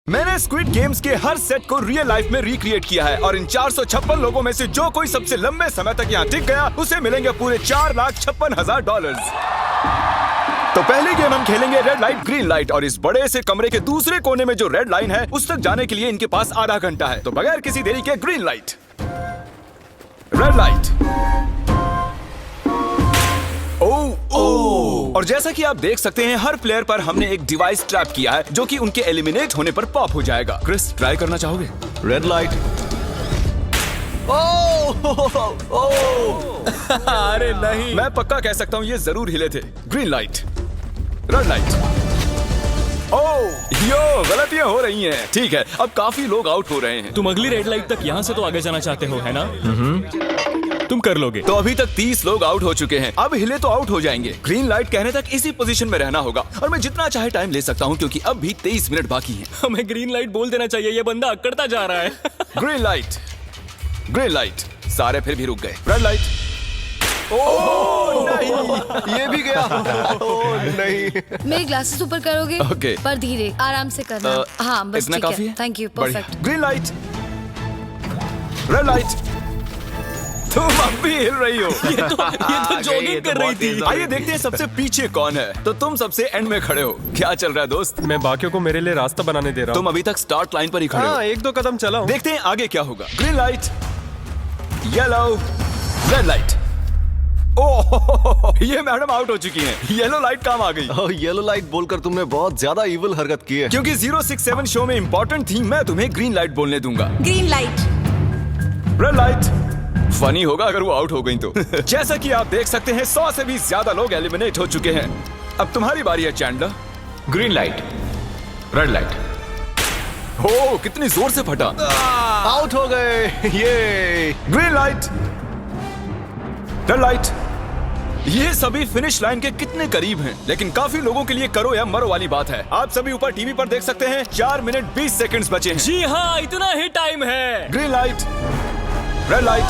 मैंने squid games के हर set को रियल लाइफ में रिक्रिएट किया है और इन 456 लोगों में से जो कोई सबसे लंबे समय तक यहाँ टिक गया उसे मिलेंगे पूरे $4,56,000। तो पहली गेम हम खेलेंगे रेड लाइट ग्रीन लाइट और इस बड़े से कमरे के दूसरे कोने में जो रेड लाइन है उस तक जाने के लिए इनके पास आधा घंटा है। तो बगैर किसी देरी के ग्रीन लाइट, रेड लाइट। और जैसा कि आप देख सकते हैं हर प्लेयर पर हमने एक डिवाइस ट्रैप किया है जो कि उनके एलिमिनेट होने पर पॉप हो जाएगा। क्रिस, ट्राई करना चाहोगे? Red light. अरे नहीं, मैं पक्का कह सकता हूँ ये जरूर हिले थे। Green light, red light. यो, गलतियां हो रही हैं। ठीक है, अब काफी लोग आउट हो रहे हैं। तुम अगली रेड लाइट तक यहाँ से तो आगे जाना चाहते हो, है ना? तुम कर लोगे। तो अभी तक 30 लोग आउट हो चुके हैं। अब हिले तो आउट हो जाएंगे। ग्रीन लाइट कहने तक इसी पोजीशन में रहना होगा और मैं जितना चाहे टाइम ले सकता हूँ क्योंकि अब भी 23 मिनट बाकी हैं। हमें ग्रीन लाइट बोल देना चाहिए, ये बंदा अकड़ता जा रहा है। Green light, green light. सारे फिर भी रुक गए। Red light. नहीं, ये भी गया। नहीं। मेरे ग्लासेस ऊपर करोगे? ओके। पर धीरे, आराम से करना। हाँ, बस इतना ठीक काफी है। थैंक यू, बढ़िया। Perfect. Green light, red light. तुम अब भी हिल रही हो। ये तो जॉगिंग कर रही थी। आइए देखते हैं सबसे पीछे कौन है। तो तुम सबसे एंड में खड़े हो। क्या चल रहा है दोस्त? मैं बाकियों को मेरे लिए रास्ता बनाने दे रहा हूँ। तुम अभी तक स्टार्ट लाइन पर ही खड़े हो। हाँ, एक दो कदम चला हूँ। देखते हैं आगे क्या होगा। Green light, yellow, red light. Oh, ये मैडम आउट हो चुकी हैं। येलो लाइट काम आ गई। येलो लाइट बोलकर तुमने बहुत ज्यादा इविल हरकत की है। क्योंकि 067 शो में इंपॉर्टेंट थी, मैं तुम्हें ग्रीन लाइट बोलने दूंगा। Green light. Red light. Funny होगा अगर वो आउट हो गई तो। जैसा कि आप देख सकते हैं 100 से भी ज्यादा लोग एलिमिनेट हो चुके हैं। अब तुम्हारी बारी है Chandler. Green light, red light. हो, कितनी जोर से फटा। आउट हो गए। ये ग्रीन लाइट, रेड लाइट। ये सभी फिनिश लाइन के कितने करीब हैं, लेकिन काफी लोगों के लिए करो या मरो वाली बात है। आप सभी ऊपर टीवी पर देख सकते हैं 4 मिनट 20 सेकंड्स बचे हैं। जी हाँ, इतना ही टाइम है। Green light, red light.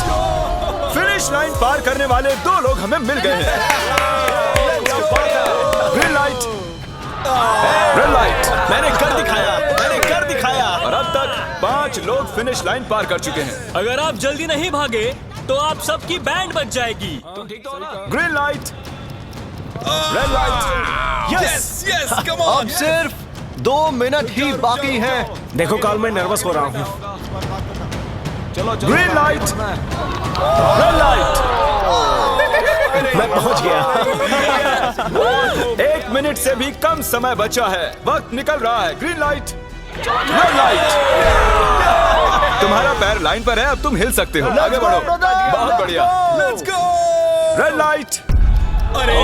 Finish line पार करने वाले 2 लोग हमें मिल गए हैं। Green light, red light. मैंने कर दिखाया, मैंने कर दिखाया। और अब तक 5 लोग फिनिश लाइन पार कर चुके हैं। अगर आप जल्दी नहीं भागे तो आप सबकी बैंड बच जाएगी। Green light, red light. Yes, yes, come on. अब सिर्फ 2 मिनट ही बाकी हैं। देखो काल, मैं नर्वस हो रहा हूँ। Green light, red light. मैं पहुंच गया। 1 मिनट से भी कम समय बचा है। वक्त निकल रहा है। Green light, red light. तुम्हारा पैर लाइन पर है, अब तुम हिल सकते हो। आगे बढ़ो। बहुत बढ़िया। Let's go. Red light. अरे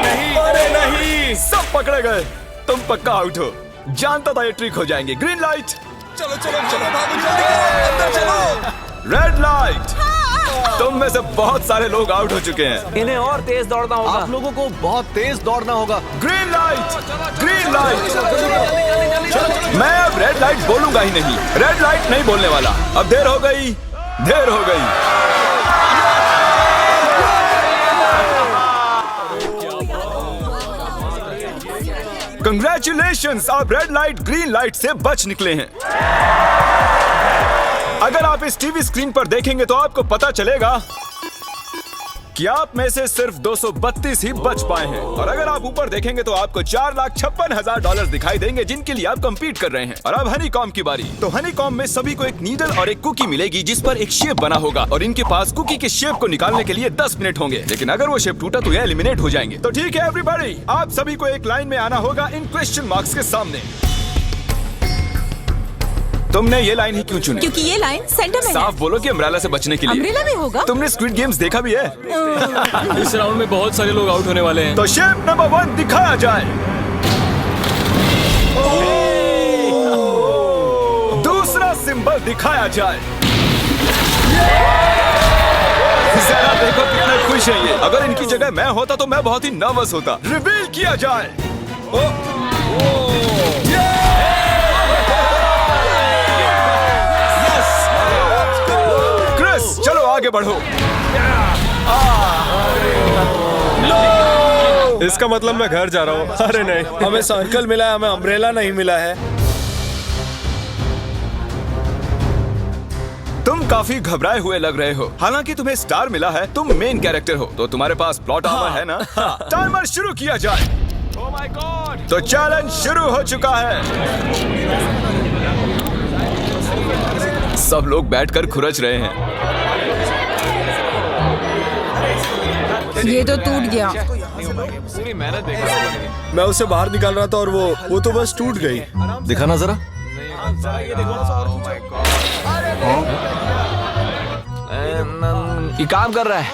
नहीं, अरे नहीं। सब पकड़े गए। तुम पक्का आउट हो। जानता था ये ट्रिक हो जाएंगे। Green light. चलो चलो चलो, भागो जल्दी, अंदर चलो। Red light. तुम में से बहुत सारे लोग आउट हो चुके हैं। इन्हें और तेज दौड़ना होगा। आप लोगों को बहुत तेज दौड़ना होगा। Green light, green light. मैं अब रेड लाइट बोलूंगा ही नहीं। रेड लाइट नहीं बोलने वाला। अब देर हो गई, देर हो गई। कंग्रेचुलेशंस, आप रेड लाइट ग्रीन लाइट से बच निकले हैं। अगर आप इस टीवी स्क्रीन पर देखेंगे तो आपको पता चलेगा कि आप में से सिर्फ 232 ही बच पाए हैं। और अगर आप ऊपर देखेंगे तो आपको $4,56,000 दिखाई देंगे जिनके लिए आप कंपीट कर रहे हैं। और अब हनीकॉम्ब की बारी। तो हनीकॉम्ब में सभी को एक नीडल और एक कुकी मिलेगी जिस पर एक शेप बना होगा और इनके पास कुकी के शेप को निकालने के लिए 10 मिनट होंगे। लेकिन अगर वो शेप टूटा तो ये एलिमिनेट हो जाएंगे। तो ठीक है एवरीबॉडी, आप सभी को एक लाइन में आना होगा इन क्वेश्चन मार्क्स के सामने। तुमने ये लाइन ही क्यों चुनी? क्योंकि ये लाइन सेंटर में है। साफ बोलो कि अम्ब्रेला से बचने के लिए। अम्ब्रेला में होगा। तुमने स्क्विड गेम्स देखा भी है? इस राउंड में बहुत सारे लोग आउट होने वाले हैं। तो शेप नंबर 1 दिखाया जाए। दूसरा सिंबल दिखाया जाए। जरा देखो कितने खुश हैं ये। अगर इनकी जगह मैं होता तो मैं बहुत ही नर्वस होता। रिवील किया जाए। क्रिस, चलो आगे बढ़ो। इसका मतलब मैं घर जा रहा हूँ। अरे नहीं, हमें सर्कल मिला है, हमें अम्ब्रेला नहीं मिला है। तुम काफी घबराए हुए लग रहे हो। हालांकि तुम्हें स्टार मिला है, तुम मेन कैरेक्टर हो, तो तुम्हारे पास प्लॉट आर्मर है ना? टाइमर शुरू किया जाए। Oh my God! तो चैलेंज शुरू हो चुका है। सब लोग बैठकर खुरच रहे हैं। ये तो टूट गया। मैं उसे बाहर निकाल रहा था और वो तो बस टूट गई। दिखाना जरा। ये काम कर रहा है।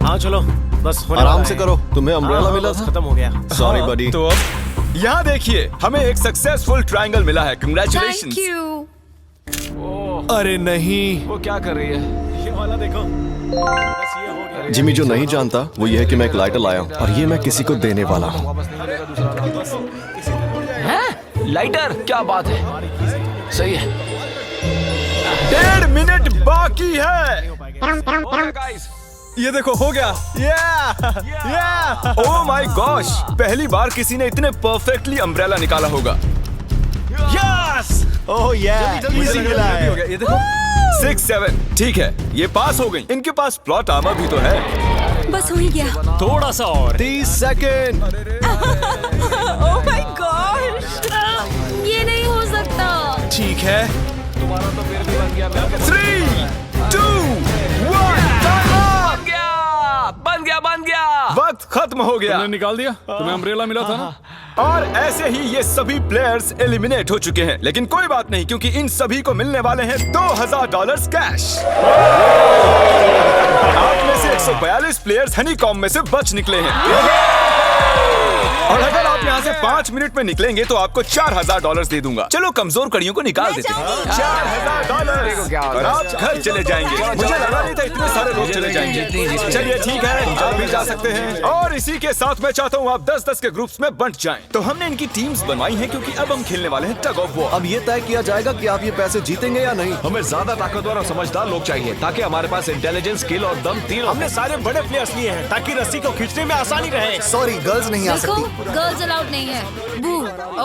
हाँ चलो, बस होने आराम वाला से है। करो, तुम्हें अम्ब्रेला मिला बस था। खत्म हो गया। सॉरी बडी। तो अब यहाँ देखिए, हमें एक सक्सेसफुल ट्रायंगल मिला है। Thank congratulations. यू। अरे नहीं, वो क्या कर रही है? ये वाला देखो, बस ये हो गया। जिमी जो नहीं जानता वो ये है कि मैं एक लाइटर लाया हूँ और ये मैं किसी को देने वाला हूँ। लाइटर? क्या बात है, सही है। 1.5 मिनट बाकी है। ये देखो, हो गया। Oh my gosh! पहली बार किसी ने इतने परफेक्टली अम्ब्रेला निकाला होगा। यस! ओह इजी मिला है। हो गया, ये देखो। 6, 7 ठीक है, ये पास हो गई। इनके पास प्लॉट आर्मर भी तो है। बस हो ही गया। थोड़ा सा और। 30 सेकेंड। Oh my God. ये नहीं हो सकता। ठीक है। 3, 2, 1 बन गया। वक्त खत्म हो गया। निकाल दिया? तुम्हें अम्ब्रेला मिला था ना? और ऐसे ही ये सभी प्लेयर्स एलिमिनेट हो चुके हैं। लेकिन कोई बात नहीं, क्योंकि इन सभी को मिलने वाले हैं $2000 कैश। आप में से 142 प्लेयर्स हनीकॉम्ब में से बच निकले हैं। और अगर आप यहाँ से 5 मिनट में निकलेंगे तो आपको $4000 दे दूंगा। चलो कमजोर कड़ियों को निकाल देते हैं। $4000 और आप घर चले जाएंगे। मुझे लगा नहीं था इतने सारे लोग चले जाएंगे। चलिए ठीक है, आप भी जा सकते हैं। और इसी के साथ मैं चाहता हूँ आप 10-10 के ग्रुप्स में बंट जाएं। तो हमने इनकी टीम्स बनवाई हैं क्योंकि अब हम खेलने वाले हैं टग ऑफ वॉर। अब ये तय किया जाएगा कि आप ये पैसे जीतेंगे या नहीं। हमें ज्यादा ताकतवर और समझदार लोग चाहिए ताकि हमारे पास इंटेलिजेंस, स्किल और दम तीनों। हमने सारे बड़े प्लेयर्स लिए हैं ताकि रस्सी को खींचने में आसानी रहे। सॉरी, गर्ल्स नहीं आ देखो, सकती। गर्ल्स अलाउड नहीं है। बू।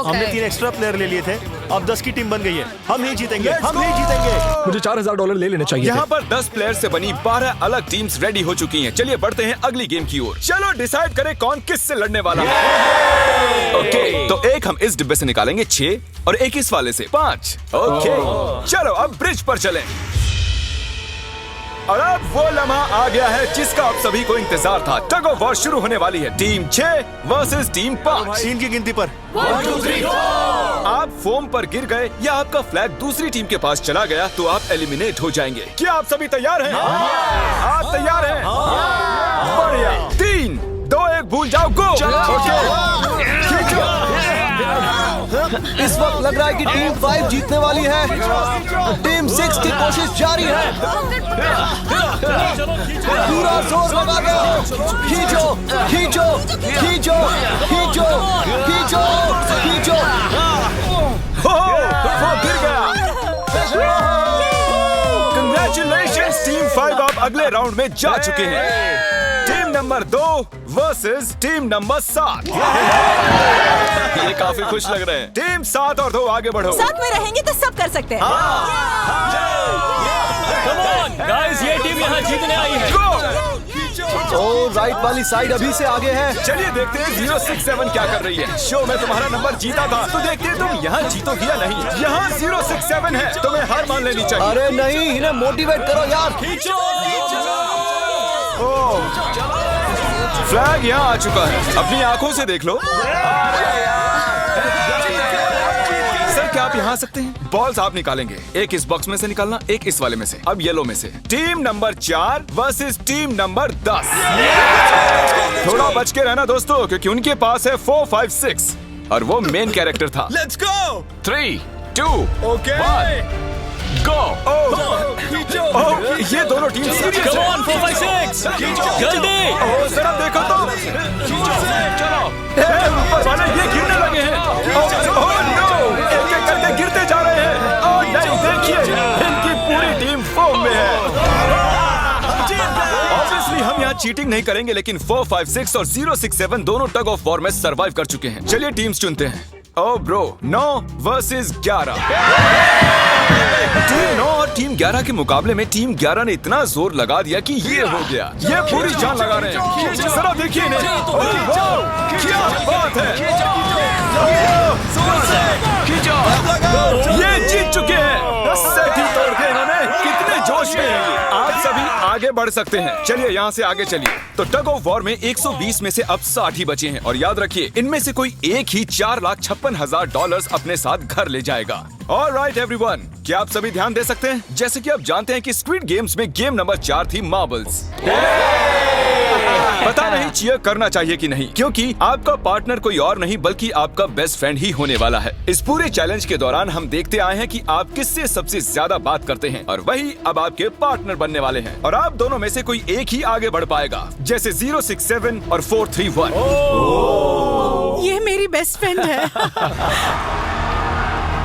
हमने 3 एक्स्ट्रा प्लेयर ले लिए थे। अब 10 की टीम बन गई है। हम नहीं जीतेंगे, हम नहीं जीतेंगे। मुझे $4000 ले लेने चाहिए। यहाँ पर 10 प्लेयर से बनी 12 अलग टीम्स रेडी हो चुकी हैं। चलिए बढ़ते हैं अगली गेम की ओर। चलो डिसाइड करें कौन किस से लड़ने वाला है। ओके, तो एक हम इस डिब्बे से निकालेंगे 6 और एक इस वाले से 5। ओके, चलो अब ब्रिज पर चलें। और अब वो लम्हा आ गया है जिसका आप सभी को इंतजार था। टग ऑफ वॉर शुरू होने वाली है। Team 6 versus team 5। 3 की गिनती पर। 1, 2, 3, 4। आप फोम पर गिर गए या आपका फ्लैग दूसरी टीम के पास चला गया तो आप एलिमिनेट हो जाएंगे। क्या आप सभी तैयार हैं? आप तैयार हैं? बढ़िया। 3, 2, 1 भूल जाओ, गो। इस वक्त लग रहा है कि टीम 5 जीतने वाली है। टीम 6 की कोशिश जारी है। पूरा जोर लगा दो। खींचो, खींचो, खींचो, खींचो, खींचो, खींचो। वो गिर गया। Congratulations, टीम 5 आप अगले राउंड में जा चुके हैं। Team number 2 versus team number 7। ये काफी खुश लग रहे हैं। टीम 7 और 2 आगे बढ़ो। साथ में रहेंगे तो सब कर सकते हैं। Come on, guys, ये टीम यहाँ जीतने आई है। ओ, राइट वाली साइड अभी से आगे है। चलिए देखते हैं 067 क्या कर रही है। शो में तुम्हारा नंबर जीता था तो देखते हैं तुम यहाँ जीतोगी या नहीं। यहाँ 067 है, तुम्हें हार मान लेनी चाहिए। अरे नहीं, इन्हें मोटिवेट करो यार। फ्लैग यहाँ आ चुका है, अपनी आंखों से देख लो। सर क्या आप यहाँ आ सकते हैं? बॉल्स आप निकालेंगे, एक इस बॉक्स में से निकालना, एक इस वाले में से। अब येलो में से। Team number 4 versus team number 10। थोड़ा बच के रहना दोस्तों, क्योंकि उनके पास है 4, 5, 6 और वो मेन कैरेक्टर था। Let's go. 3, 2, ओके। 1 गो। ये दोनों टीम सीरियस Come है। on, 4, 5, 6 जल्दी। जरा देखो तो। चलो ऊपर वाले ये गिरने लगे हैं। ओह नो, एक-एक करके गिरते जा रहे हैं। ओह नहीं, देखिए इनकी पूरी टीम फोम में है। ऑब्वियसली हम यहाँ चीटिंग नहीं करेंगे, लेकिन 4, 5, 6 और 067 दोनों टग ऑफ वॉर में सरवाइव कर चुके हैं। चलिए टीम्स चुनते हैं। Oh bro, 9 versus 11। टीम 9 और टीम 11 के मुकाबले में टीम 11 ने इतना जोर लगा दिया कि ये हो गया। ये पूरी जान लगा रहे हैं। जरा देखिए इन्हें। अरे वाह, क्या बात है। ये जीत चुके हैं। सेट ही तोड़ के इन्होंने। कितने जोश में हैं ये। आप सभी आगे बढ़ सकते हैं। चलिए यहाँ से आगे चलिए। तो टग ऑफ वॉर में 120 में से अब 60 ही बचे हैं और याद रखिए इनमें से कोई एक ही $4,56,000 अपने साथ घर ले जाएगा। ऑलराइट एवरीवन, क्या आप सभी ध्यान दे सकते हैं? जैसे कि आप जानते हैं कि स्क्विड गेम्स में गेम नंबर 4 थी मार्बल्स। पता नहीं चीयर करना चाहिए कि नहीं, क्योंकि आपका पार्टनर कोई और नहीं बल्कि आपका बेस्ट फ्रेंड ही होने वाला है। इस पूरे चैलेंज के दौरान हम देखते आए हैं कि आप किससे सबसे ज्यादा बात करते हैं और वही अब आपके पार्टनर बनने वाले हैं और आप दोनों में से कोई एक ही आगे बढ़ पाएगा, जैसे 067 और 431। ये मेरी बेस्ट फ्रेंड है।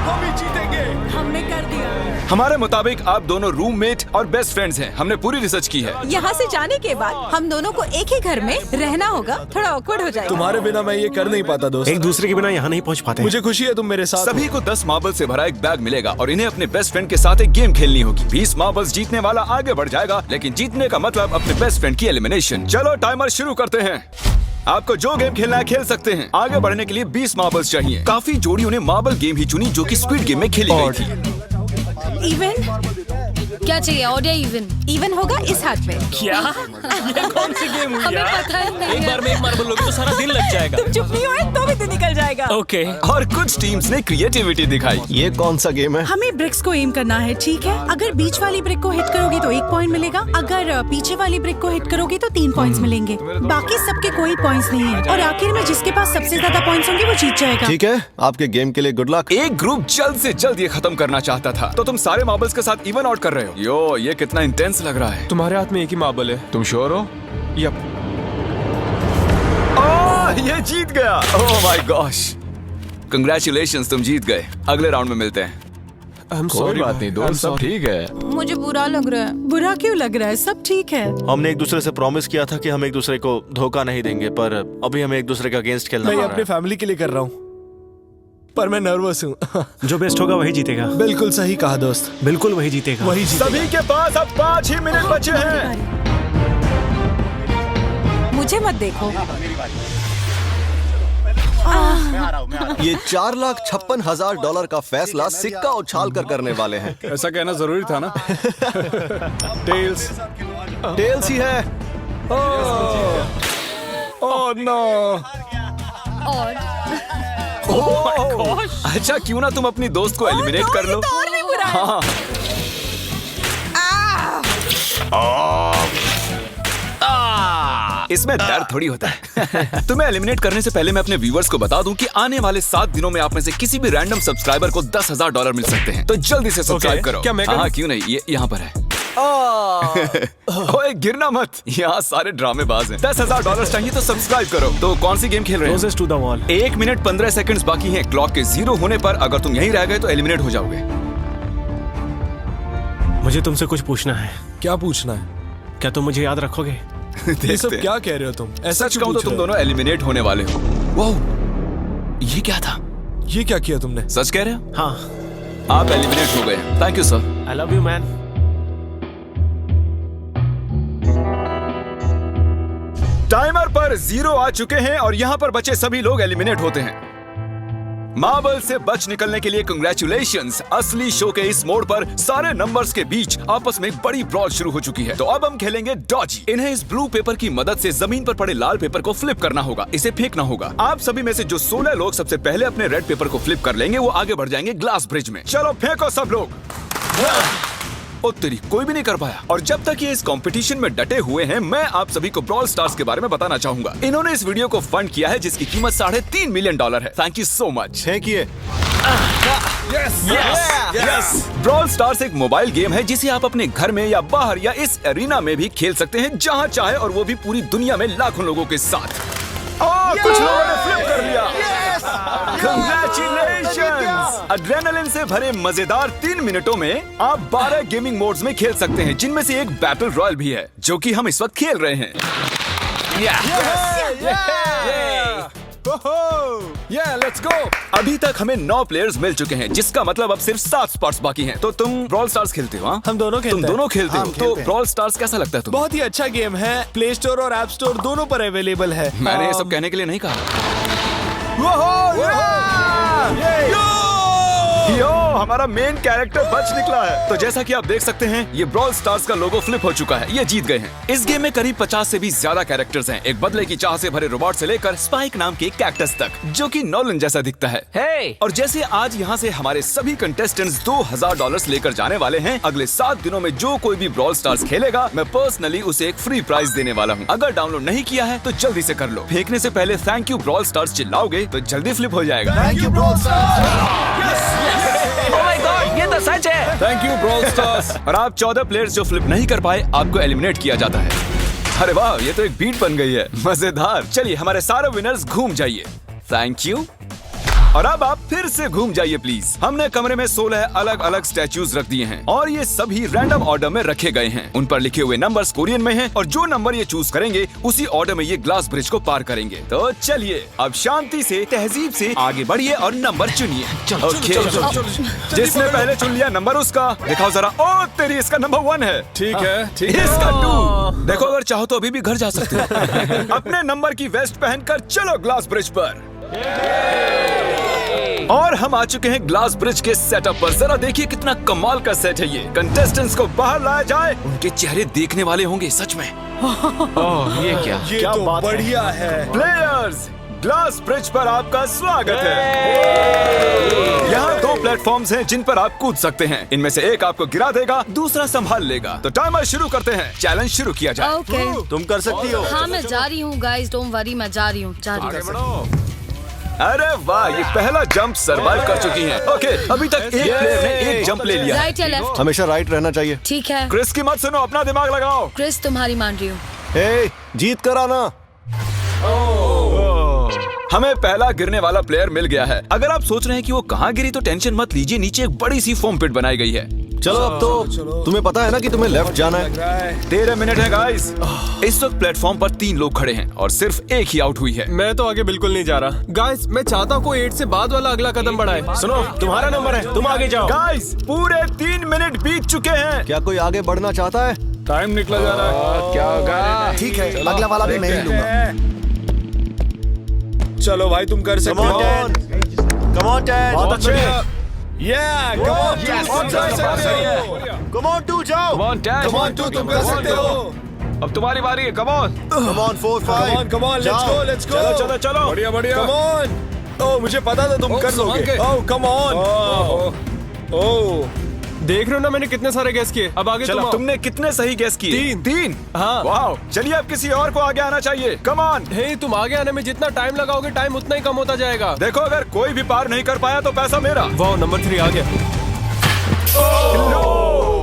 हम ही जीतेंगे। हमने कर दिया। हमारे मुताबिक आप दोनों रूममेट और बेस्ट फ्रेंड्स हैं। हमने पूरी रिसर्च की है। यहाँ से जाने के बाद हम दोनों को एक ही घर में रहना होगा। थोड़ा ऑकवर्ड हो जाएगा। तुम्हारे बिना मैं ये कर नहीं पाता दोस्त। एक दूसरे के बिना यहाँ नहीं पहुँच पाते। मुझे खुशी है तुम मेरे साथ सभी को 10 मार्बल से भरा एक बैग मिलेगा और इन्हें अपने बेस्ट फ्रेंड के साथ एक गेम खेलनी होगी। 20 मार्बल्स जीतने वाला आगे बढ़ जाएगा, लेकिन जीतने का मतलब अपने बेस्ट फ्रेंड की एलिमिनेशन। चलो टाइमर शुरू करते हैं। आपको जो गेम खेलना है खेल सकते हैं। आगे बढ़ने के लिए 20 मार्बल्स चाहिए। काफी जोड़ियों ने मार्बल गेम ही चुनी जो कि स्क्विड गेम में खेली गई थी। इवन क्या चाहिए? ऑड या इवन? इवन होगा इस हाथ में। क्या? ये कौन सी गेम हुई हमें यार? पता ही नहीं एक है। बार में एक मार्बल लोगे तो सारा दिन लग जाएगा। तुम चुप नहीं हुए तो भी दिन निकल जाएगा। ओके। और कुछ टीम्स ने क्रिएटिविटी दिखाई। ये कौन सा गेम है? हमें ब्रिक्स को एम करना है, ठीक है? अगर बीच वाली ब्रिक को हिट करोगे तो 1 पॉइंट मिलेगा। अगर पीछे वाली ब्रिक को हिट करोगे तो 3 पॉइंट्स मिलेंगे। बाकी सबके कोई पॉइंट्स नहीं है और आखिर में जिसके पास सबसे ज्यादा पॉइंट्स होंगे वो जीत जाएगा। ठीक है, आपके गेम के लिए गुड लक। एक ग्रुप जल्द से जल्द ये खत्म करना चाहता था, तो तुम सारे मार्बल्स के साथ इवन आउट कर रहे हो। यो, ये कितना इंटेंस लग रहा है। तुम्हारे हाथ में एक ही मार्बल है। तुम श्योर हो? यप। ये जीत गया। ओह माय गॉश, कंग्रेचुलेशंस, तुम जीत गए। अगले राउंड में मिलते हैं। हम कोई सॉरी बात नहीं दोस्त, सब ठीक है। मुझे बुरा लग रहा है। बुरा क्यों लग रहा है? सब ठीक है। हमने एक दूसरे से प्रॉमिस किया था कि हम एक दूसरे को धोखा नहीं देंगे, पर अभी हमें एक दूसरे के अगेंस्ट खेलना मैं पड़ ये रहा अपनी है। फैमिली के लिए कर रहा हूँ, पर मैं नर्वस हूँ। जो बेस्ट होगा वही जीतेगा। बिल्कुल सही कहा दोस्त, बिल्कुल वही जीतेगा। वही जीतेगा। सभी के पास अब 5 ही मिनट बचे हैं। मुझे मत देखो। ये $4,56,000 का फैसला सिक्का उछाल कर करने वाले हैं। ऐसा कहना जरूरी था ना। टेल्स, टेल्स ही है। Oh no. अच्छा, क्यों ना तुम अपनी दोस्त को एलिमिनेट कर लो। और भी बुरा है। हाँ। इसमें दर्द थोड़ी होता है। तुम्हें एलिमिनेट करने से पहले मैं अपने व्यूअर्स को बता दूं कि आने वाले 7 दिनों में आप में से किसी भी रैंडम सब्सक्राइबर को $10,000 मिल सकते हैं। तो जल्दी से सब्सक्राइब Okay, करो। क्या मैं करूं? हाँ, क्यों नहीं, ये यहाँ पर है। ओए, गिरना मत, यहाँ सारे ड्रामेबाज हैं। $10,000 चाहिए तो सब्सक्राइब करो। तो कौन सी गेम खेल रहे हैं? Closest to the wall। 1 minute 15 seconds बाकी हैं। क्लॉक के 0 होने पर अगर तुम यहीं रह गए तो एलिमिनेट हो जाओगे। मुझे तुमसे कुछ पूछना है। क्या पूछना है? क्या तुम मुझे याद रखोगे? ये सब क्या कह रहे हो तुम? ऐसा सच कहूं तो तुम दोनों एलिमिनेट होने वाले हो। वाह, ये क्या था? ये क्या किया तुमने? सच कह रहे हो? हाँ। आप एलिमिनेट हो गए। Thank you sir. I love you man. Timer पर 0 आ चुके हैं और यहाँ पर बचे सभी लोग एलिमिनेट होते हैं। मार्बल से बच निकलने के लिए कंग्रेचुलेशंस। असली शो के इस मोड पर सारे नंबर्स के बीच आपस में एक बड़ी ब्रॉल शुरू हो चुकी है। तो अब हम खेलेंगे डॉजी। इन्हें इस ब्लू पेपर की मदद से जमीन पर पड़े लाल पेपर को फ्लिप करना होगा। इसे फेंकना होगा। आप सभी में से जो 16 लोग सबसे पहले अपने रेड पेपर को फ्लिप कर लेंगे वो आगे बढ़ जाएंगे ग्लास ब्रिज में। चलो फेंको सब लोग। ओ तेरी, कोई भी नहीं कर पाया। और जब तक ये इस कंपटीशन में डटे हुए हैं, मैं आप सभी को ब्रॉल स्टार्स के बारे में बताना चाहूंगा। इन्होंने इस वीडियो को फंड किया है जिसकी कीमत $3.5 मिलियन है। Thank you so much. फेंकिए। ब्रॉल स्टार्स एक मोबाइल गेम है जिसे आप अपने घर में या बाहर या इस एरिना में भी खेल सकते हैं, जहां चाहे, और वो भी पूरी दुनिया में लाखों लोगों के साथ। कुछ लोगों ने फ्लिप कर लिया। Congratulations! एड्रेनलिन से भरे मजेदार 3 मिनटों में आप 12 गेमिंग मोड्स में खेल सकते हैं, जिनमें से एक बैटल रॉयल भी है, जो कि हम इस वक्त खेल रहे हैं। Let's go. अभी तक हमें 9 प्लेयर्स मिल चुके हैं, जिसका मतलब अब सिर्फ 7 स्पॉट्स बाकी हैं। तो तुम ब्रॉल स्टार्स खेलते हो? हाँ, हम दोनों खेलते तुम हैं। दोनों खेलते हो? हम तो खेलते हैं। ब्रॉल स्टार्स कैसा लगता है तुम्हें? बहुत ही अच्छा गेम है, प्ले स्टोर और ऐप स्टोर दोनों पर अवेलेबल है। मैंने ये सब कहने के लिए नहीं कहा। यो, हमारा मेन कैरेक्टर बच निकला है। तो जैसा कि आप देख सकते हैं, ये ब्रॉल स्टार्स का लोगो फ्लिप हो चुका है। ये जीत गए हैं। इस गेम में करीब 50 से भी ज्यादा कैरेक्टर्स हैं। एक बदले की चाह से भरे रोबोट से लेकर स्पाइक नाम के कैक्टस तक, जो कि नॉलन जैसा दिखता है। हे और जैसे आज यहाँ से हमारे सभी कंटेस्टेंट्स $2000 लेकर जाने वाले हैं, अगले 7 दिनों में जो कोई भी ब्रॉल स्टार्स खेलेगा, मैं पर्सनली उसे एक फ्री प्राइज देने वाला हूँ। अगर डाउनलोड नहीं किया है तो जल्दी से कर लो। फेंकने से पहले थैंक यू ब्रॉल स्टार्स चिल्लाओगे तो जल्दी फ्लिप हो जाएगा। Thank you bro. Oh my God, ये तो सच है। Thank you brawl stars. और आप 14 प्लेयर्स जो फ्लिप नहीं कर पाए, आपको एलिमिनेट किया जाता है। अरे वाह, ये तो एक बीट बन गई है, मजेदार। चलिए हमारे सारे विनर्स घूम जाइए। Thank you. और अब आप फिर से घूम जाइए प्लीज। हमने कमरे में 16 अलग अलग स्टैचूज रख दिए हैं और ये सभी रैंडम ऑर्डर में रखे गए हैं। उन पर लिखे हुए नंबर्स कोरियन में हैं और जो नंबर ये चूज करेंगे उसी ऑर्डर में ये ग्लास ब्रिज को पार करेंगे। तो चलिए अब शांति से, तहजीब से आगे बढ़िए और नंबर चुनिए। ओके, जिसने पहले चुन लिया नंबर उसका। दिखाओ जरा। ओ तेरी, इसका नंबर 1 है। ठीक है, ठीक है। इसका 2। देखो, अगर चाहो तो अभी भी घर जा सकते हो। अपने नंबर की वेस्ट पहनकर चलो ग्लास ब्रिज पर। और हम आ चुके हैं ग्लास ब्रिज के सेटअप पर। जरा देखिए कितना कमाल का सेट है ये। कंटेस्टेंट्स को बाहर लाया जाए, उनके चेहरे देखने वाले होंगे सच में। ये क्या? ये तो बढ़िया है। प्लेयर्स, ग्लास ब्रिज पर आपका स्वागत है। यहाँ 2 प्लेटफॉर्म्स हैं जिन पर आप कूद सकते हैं। इनमें से एक आपको गिरा देगा, दूसरा संभाल लेगा। तो टाइमर शुरू करते हैं। चैलेंज शुरू किया जाए। ओके। तुम कर सकती हो। हाँ, मैं जा रही हूँ गाइस, डोंट वरी, मैं जा रही हूँ। अरे वाह, ये पहला जंप सरवाइव कर चुकी हैं। ओके, अभी तक एक प्लेयर ने एक जंप ले लिया। राइट या लेफ्ट? हमेशा राइट रहना चाहिए। ठीक है। क्रिस की मत सुनो, अपना दिमाग लगाओ। क्रिस, तुम्हारी मान रही हूँ। ए, जीत कर आना। हमें पहला गिरने वाला प्लेयर मिल गया है। अगर आप सोच रहे हैं कि वो कहाँ गिरी तो टेंशन मत लीजिए, नीचे एक बड़ी सी फोम पिट बनाई गई है। चलो अब तो तुम्हें पता है ना कि तुम्हें लेफ्ट जाना है। 13 मिनट है गाइस। इस वक्त प्लेटफॉर्म पर 3 लोग खड़े हैं और सिर्फ एक ही आउट हुई है। मैं तो आगे बिल्कुल नहीं जा रहा। गाइस, मैं चाहता हूँ कोई 8 से बाद वाला अगला कदम बढ़ाए। सुनो, तुम्हारा नंबर है, तुम आगे जाओ। गाइस, पूरे 3 मिनट बीत चुके हैं। क्या कोई आगे बढ़ना चाहता है? टाइम निकला जा रहा है। क्या होगा? ठीक है, अगला वाला भी मैं ही लूंगा। चलो भाई, तुम कर सकते हो। Come on ten. बहुत अच्छे। Yeah, come on, Yes, on, yes, सही है। Come on, 2 जाओ। Come on, Dad. Come on, 2 तुम कर सकते हो। अब तुम्हारी बारी है। Come on. Come on, 4, 5. Come on, come on, let's go, let's go। चलो चलो चलो। बढ़िया, बढ़िया। Come on। ओह, मुझे पता था तुम कर संभाल लोगे। के। ओह, come on। ओह, देख रहे हो ना, मैंने कितने सारे गेस किए। अब आगे तुम चलो, आओ। तुमने कितने सही गेस किए? 3। हाँ। वाह, चलिए अब किसी और को आगे आना चाहिए। Come on. हे, तुम आगे आने में जितना टाइम लगाओगे, टाइम उतना ही कम होता जाएगा। देखो, अगर कोई भी पार नहीं कर पाया तो पैसा मेरा। वाह, नंबर 3 आ गया।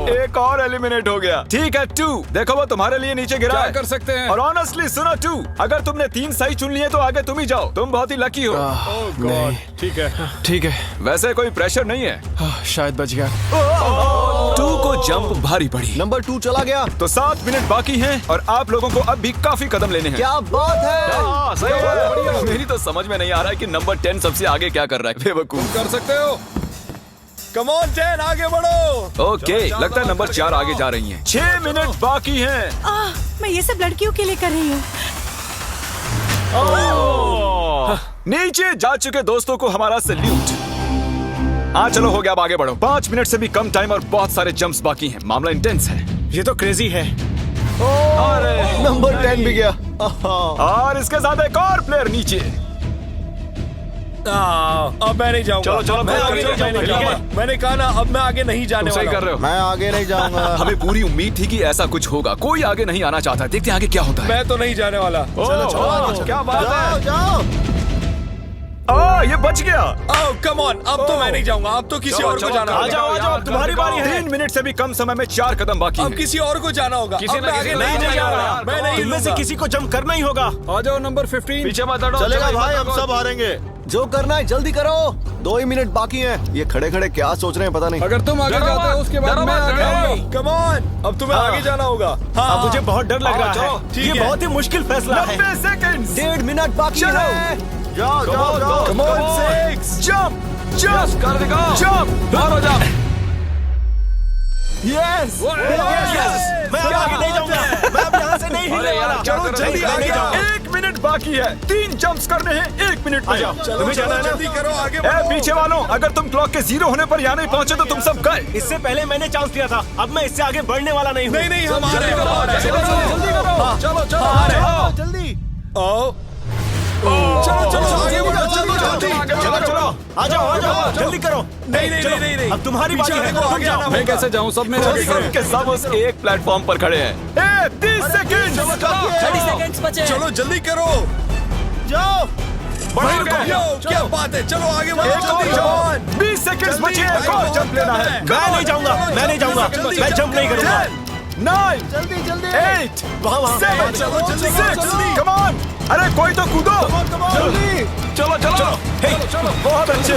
एक और एलिमिनेट हो गया। ठीक है 2, देखो वो तुम्हारे लिए नीचे गिरा क्या है। कर सकते हैं? और ऑनेस्टली सुनो 2, अगर तुमने 3 सही चुन लिए तो आगे तुम ही जाओ। तुम बहुत ही लकी हो। नहीं, ठीक है, ठीक है। वैसे कोई प्रेशर नहीं है। शायद बच गया। 2 को जंप भारी पड़ी। नंबर 2 चला गया। तो 7 मिनट बाकी हैं और आप लोगों को अब भी काफी कदम लेने हैं। क्या बात है। हाँ, सही बात है। मेरी तो समझ में नहीं आ रहा है कि नंबर 10 सबसे आगे क्या कर रहा है। बेवकूफ। कर सकते हो। come on 10, आगे बढ़ो। ओके, लगता है नंबर 4 आगे जा रही हैं। 6 मिनट बाकी हैं। मैं ये सब लड़कियों के लिए कर रही हूँ। नीचे जा चुके दोस्तों को हमारा सैल्यूट। चलो हो गया, अब आगे बढ़ो। 5 मिनट से भी कम टाइम और बहुत सारे जंप्स बाकी हैं। मामला इंटेंस है। ये तो क्रेजी है। नंबर 10 भी गया। और इसके साथ एक और प्लेयर नीचे। अब मैं नहीं जाऊंगा। चलो, चलो, मैं चलो, आगे चलो, नहीं जाऊंगा। चलो, ठीक है? मैंने कहा ना, अब मैं आगे नहीं जाने सही वाला कर रहे हो। मैं आगे नहीं जाऊंगा। हमें पूरी उम्मीद थी कि ऐसा कुछ होगा। कोई आगे नहीं आना चाहता। देखते हैं आगे क्या होता है। मैं तो नहीं जाने वाला। चलो चलो, क्या बात जाओ है। जाओ। ये बच गया। ओह, कम ऑन, अब तो मैं नहीं जाऊंगा। अब तो किसी और को जाना होगा। आ जाओ, अब तुम्हारी बारी है। 3 मिनट से भी कम समय में 4 कदम बाकी अब हैं। किसी और को जाना होगा। किसी अब ना मैं किसी आगे को नहीं जाना जाने होगा। वाला। मैं नहीं तुम में से लूंगा। किसी को जंप करना ही होगा। आ जाओ नंबर 15। पीछे मत हटो। चलेगा भाई, हम सब हारेंगे। जो करना है जल्दी करो। 2 ही मिनट बाकी हैं। ये खड़े खड़े क्या सोच रहे हैं पता नहीं। अगर तुम आगे जाते हो उसके बाद मैं आगे आऊंगा। कम ऑन, अब तुम्हें आगे जाना होगा। हाँ, मुझे बहुत डर लग रहा है। ये बहुत ही मुश्किल फैसला 90 सेकंड। 1.5 मिनट बाकी है। जाओ जाओ जाओ। Come on, six. Jump. Jump. कर दिखाओ। Jump. मारो जंप। Yes. मैं अब आगे नहीं जाऊंगा, मैं अब यहाँ से नहीं अरे हिलने यार, वाला। क्या चलो कर रहे जल्दी हो? आगे जाओ। 1 मिनट बाकी है। 3 जंप्स करने हैं 1 मिनट में। तुम्हें जाना है ना? करो आगे ए, पीछे वालों, अगर तुम क्लॉक के 0 होने पर यहाँ नहीं पहुंचे तो तुम सब गए। इससे पहले मैंने चांस दिया था, अब मैं इससे आगे बढ़ने वाला नहीं हूँ। नहीं हम आ रहे हैं। जल्दी करो। चलो चलो जल्दी चलो आगे बढ़ो चलो। आ जाओ जल्दी करो। नहीं अब तुम्हारी बारी है, तुम जाना मैं होगा। कैसे जाऊं? सब मेरे आगे खड़े सब हैं। के सब उस एक प्लेटफॉर्म पर खड़े हैं। 30 सेकंड। 30 सेकंड्स बचे। चलो जल्दी करो। जाओ। क्या बात है, चलो आगे बढ़ो। 20 सेकंड बचे हैं। एक और जंप लेना है। मैं नहीं जाऊंगा, मैं जंप नहीं करूंगा। 9 जल्दी 8 वहाँ 7 चलो, जल्दी 6 कम ऑन। अरे कोई तो कूदो। चलो बहुत अच्छे।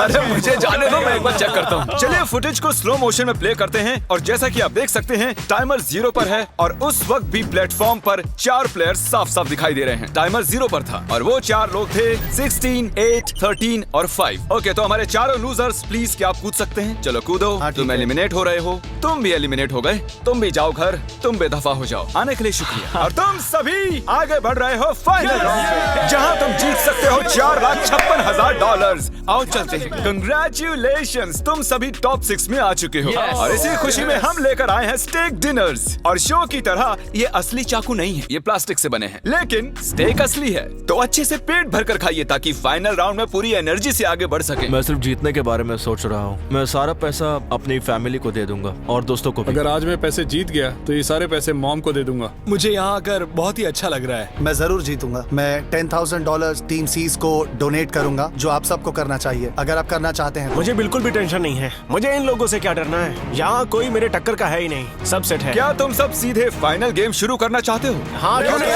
अरे मुझे जाने दो, मैं एक बार चेक करता हूँ। चलिए फुटेज को स्लो मोशन में प्ले करते हैं और जैसा कि आप देख सकते हैं टाइमर 0 पर है और उस वक्त भी प्लेटफॉर्म पर 4 प्लेयर्स साफ साफ दिखाई दे रहे हैं। टाइमर 0 पर था और वो 4 लोग थे 16, 8, 13 और 5। ओके, तो हमारे चारों लूजर्स प्लीज क्या आप कूद सकते हैं? चलो कूदो। तुम एलिमिनेट हो रहे हो, तुम भी एलिमिनेट हो गए, तुम भी जाओ घर, तुम बेदफा हो जाओ। आने के लिए शुक्रिया। और तुम सभी आगे बढ़ रहे हो फाइनल राउंड में, जहां तुम जीत सकते हो $4,56,000। आओ चलते हैं। कंग्रेचुलेशंस, तुम सभी टॉप 6 में आ चुके हो। और इसी खुशी में हम लेकर आए हैं स्टेक डिनर्स। और शो की तरह ये असली चाकू नहीं है, ये प्लास्टिक से बने हैं, लेकिन स्टेक असली है। तो अच्छे से पेट भरकर खाइए ताकि फाइनल राउंड में पूरी एनर्जी से आगे बढ़ सके। मैं सिर्फ जीतने के बारे में सोच रहा हूँ। मैं सारा पैसा अपनी फैमिली को दे दूंगा और दोस्तों को भी। अगर आज मैं पैसे जीत गया तो ये सारे पैसे मॉम को दे दूंगा। मुझे यहाँ आकर बहुत ही अच्छा लग रहा है। मैं जरूर जीतूंगा। मैं $10,000 टीम सीज को डोनेट करूंगा, जो आप सबको करना चाहिए अगर आप करना चाहते हैं। मुझे बिल्कुल भी टेंशन नहीं है, मुझे इन लोगों से क्या डरना है। यहाँ कोई मेरे टक्कर का है ही नहीं, सब सेट है। क्या तुम सब सीधे फाइनल गेम शुरू करना चाहते हो? हाँ, क्यों नहीं?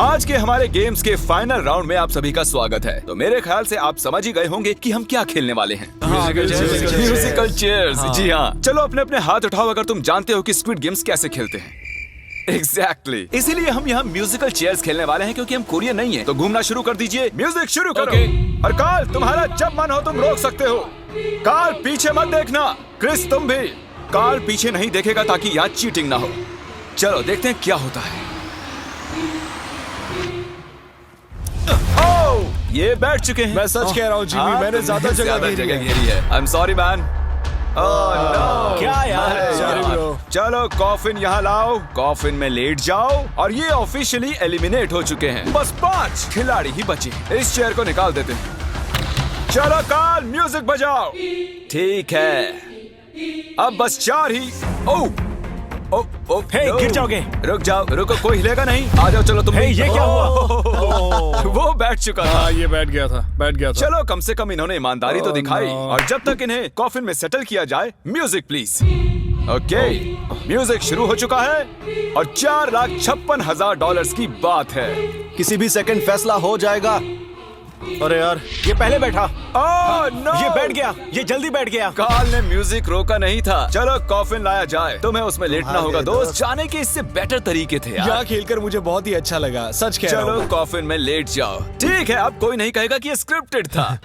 आज के हमारे गेम्स के फाइनल राउंड में आप सभी का स्वागत है। तो मेरे ख्याल से आप समझ ही गए होंगे कि हम क्या खेलने वाले हैं। Musical chairs. जी हाँ, चलो अपने अपने हाथ उठाओ अगर तुम जानते हो कि स्क्विड गेम्स कैसे खेलते हैं। एग्जैक्टली, इसीलिए हम यहाँ म्यूजिकल चेयर्स खेलने वाले हैं क्योंकि हम कोरियन नहीं है। तो घूमना शुरू कर दीजिए, म्यूजिक शुरू करो। और कार्ल, तुम्हारा जब मन हो तुम रोक सकते हो। कार्ल पीछे मत देखना। क्रिस तुम भी। कार्ल पीछे नहीं देखेगा ताकि यहाँ चीटिंग ना हो। चलो देखते हैं क्या होता है। ओह, ये बैठ चुके हैं। मैं सच कह रहा हूँ जिमी, मैंने ज्यादा जगह घेरी है। I am sorry man. क्या यार? चलो कॉफिन यहाँ लाओ, कॉफिन में लेट जाओ। और ये ऑफिशियली एलिमिनेट हो चुके हैं। बस 5 खिलाड़ी ही बचे। इस चेयर को निकाल देते हैं। चलो कार्ल, म्यूजिक बजाओ। ठीक है, अब बस 4 ही। ओह हे, गिर जाओगे। रुक जाओ, रुको, कोई हिलेगा नहीं। आ जाओ, चलो तुम। हे, ये क्या हुआ? वो बैठ चुका था। हाँ, ये बैठ गया था। चलो कम से कम इन्होंने ईमानदारी तो दिखाई। और जब तक इन्हें कॉफिन में सेटल किया जाए, म्यूजिक प्लीज। ओके, म्यूजिक शुरू हो चुका है और $4,56,000 की बात है। किसी भी सेकंड फैसला हो जाएगा। अरे यार, ये पहले बैठा। ओह नो, ये बैठ गया, ये जल्दी बैठ गया। कार्ल ने म्यूजिक रोका नहीं था। चलो कॉफिन लाया जाए, तुम्हें उसमें लेटना होगा दोस्त। जाने के इससे बेटर तरीके थे यार। यहाँ खेलकर मुझे बहुत ही अच्छा लगा, सच कह रहा हूँ। चलो कॉफिन में लेट जाओ। ठीक है, अब कोई नहीं कहेगा कि ये स्क्रिप्टेड था।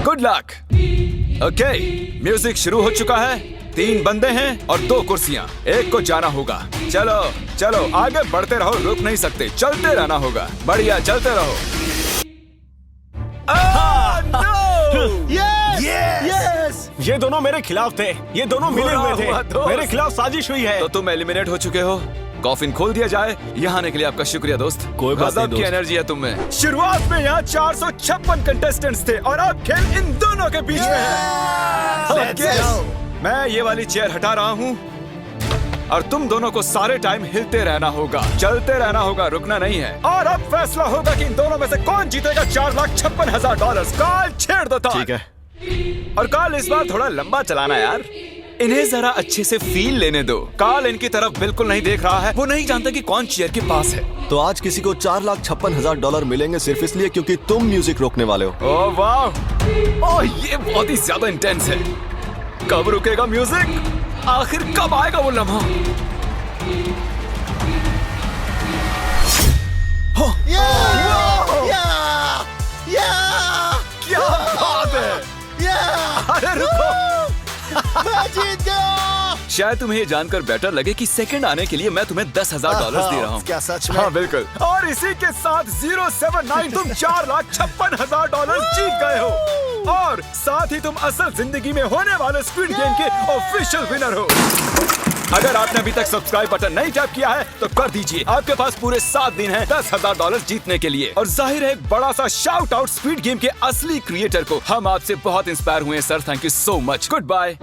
Good luck. ओके, म्यूजिक शुरू हो चुका है। 3 बंदे हैं और 2 कुर्सियां। एक को जाना होगा। चलो चलो आगे बढ़ते रहो, रुक नहीं सकते, चलते रहना होगा। बढ़िया, चलते रहो। यस! ये दोनों मेरे खिलाफ थे, ये दोनों मिले हुए थे। मेरे खिलाफ साजिश हुई है। तो तुम एलिमिनेट हो चुके हो। कॉफिन खोल दिया जाए। यहाँ आने के लिए आपका शुक्रिया दोस्त। कोई बात नहीं की एनर्जी है तुम में। शुरुआत में यहाँ 456 कंटेस्टेंट्स थे और अब खेल इन दोनों के बीच में है। मैं ये वाली चेयर हटा रहा हूँ और तुम दोनों को सारे टाइम हिलते रहना होगा, चलते रहना होगा, रुकना नहीं है। और अब फैसला होगा कि इन दोनों में से कौन जीतेगा $4,56,000। कार्ल छेड़ दो। ठीक है। और कार्ल इस बार थोड़ा लंबा चलाना यार, इन्हें जरा अच्छे से फील लेने दो। कार्ल इनकी तरफ बिल्कुल नहीं देख रहा है, वो नहीं जानता कि कौन चेयर के पास है। तो आज किसी को $4,56,000 मिलेंगे सिर्फ इसलिए क्योंकि तुम म्यूजिक रोकने वाले हो। ओह वाह, ओह ये बहुत ही ज्यादा इंटेंस है। कब रुकेगा म्यूजिक? आखिर कब आएगा वो लम्हा? क्या बात है! अरे रुको! मैं जीत गया। शायद तुम्हें ये जानकर बेटर लगे कि सेकंड आने के लिए मैं तुम्हें $10,000 दे रहा हूँ। क्या सच में? हाँ बिल्कुल। और इसी के साथ 079 तुम $4,56,000 जीत गए हो और साथ ही तुम असल जिंदगी में होने वाले स्क्विड गेम के ऑफिशियल विनर हो। अगर आपने अभी तक सब्सक्राइब बटन नहीं टैप किया है तो कर दीजिए। आपके पास पूरे 7 दिन हैं $10,000 जीतने के लिए। और जाहिर है एक बड़ा सा शाउट आउट स्क्विड गेम के असली क्रिएटर को। हम आपसे बहुत इंस्पायर हुए हैं sir, thank you so much. Good bye.